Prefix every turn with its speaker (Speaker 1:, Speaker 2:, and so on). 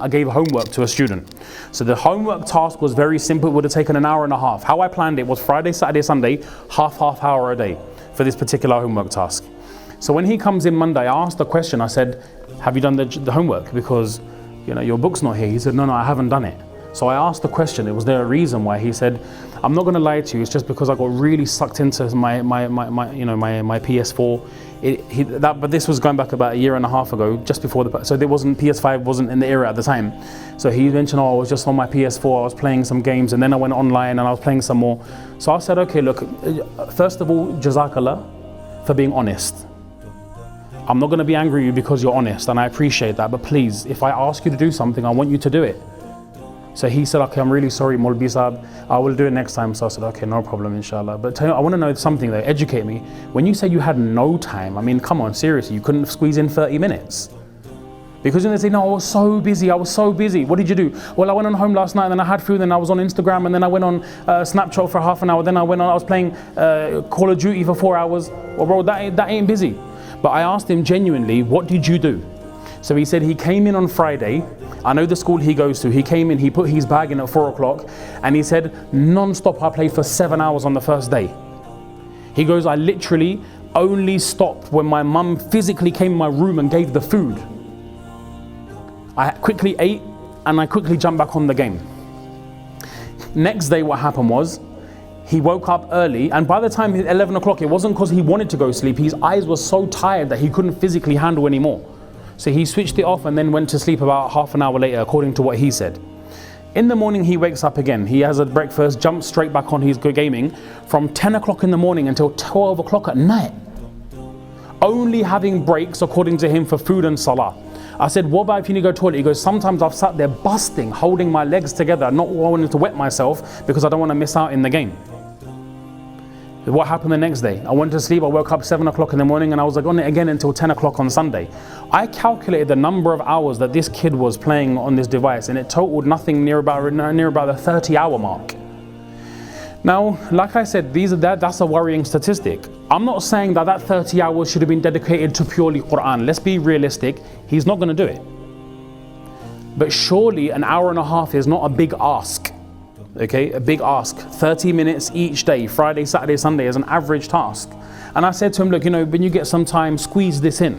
Speaker 1: I gave homework to a student. So the homework task was very simple. It would have taken an hour and a half. How I planned it was Friday, Saturday, Sunday, half hour a day for this particular homework task. So when he comes in Monday, I asked the question. I said, have you done the homework? Because your book's not here. He said, no, I haven't done it. So I asked the question, was there a reason why? He said, I'm not going to lie to you, it's just because I got really sucked into my PS4. But this was going back about a year and a half ago, just before so there wasn't, PS5 wasn't in the era at the time. So he mentioned, I was just on my PS4, I was playing some games, and then I went online and I was playing some more. So I said, okay, look, first of all, Jazakallah for being honest. I'm not going to be angry at you because you're honest, and I appreciate that, but please, if I ask you to do something, I want you to do it. So he said, okay, I'm really sorry, Maulvi Sahab, I will do it next time. So I said, okay, no problem, inshallah. But I want to know something though, educate me. When you said you had no time, I mean, come on, seriously, you couldn't squeeze in 30 minutes? Because then they say, no, I was so busy. What did you do? Well, I went on home last night, and then I had food, then I was on Instagram, and then I went on Snapchat for half an hour, then I was playing Call of Duty for 4 hours. Well, bro, that ain't busy. But I asked him genuinely, what did you do? So he said he came in on Friday. I know the school he goes to. He came in, he put his bag in at 4 o'clock, and he said, non-stop, I played for 7 hours on the first day. He goes, I literally only stopped when my mum physically came in my room and gave the food. I quickly ate, and I quickly jumped back on the game. Next day, what happened was, he woke up early, and by the time 11 o'clock, it wasn't because he wanted to go sleep. His eyes were so tired that he couldn't physically handle anymore. So he switched it off and then went to sleep about half an hour later, according to what he said. In the morning, he wakes up again. He has a breakfast, jumps straight back on his gaming from 10 o'clock in the morning until 12 o'clock at night. Only having breaks, according to him, for food and salah. I said, what about if you need to go to the toilet? He goes, sometimes I've sat there busting, holding my legs together, not wanting to wet myself because I don't want to miss out in the game. What happened the next day? I went to sleep, I woke up 7 o'clock in the morning, and I was like on it again until 10 o'clock on Sunday. I calculated the number of hours that this kid was playing on this device, and it totaled nothing near about the 30-hour mark. Now, like I said, that's a worrying statistic. I'm not saying that 30 hours should have been dedicated to purely Quran. Let's be realistic, he's not going to do it. But surely an hour and a half is not a big ask. Okay, a big ask. 30 minutes each day, Friday, Saturday, Sunday, is an average task. And I said to him, look, when you get some time, squeeze this in.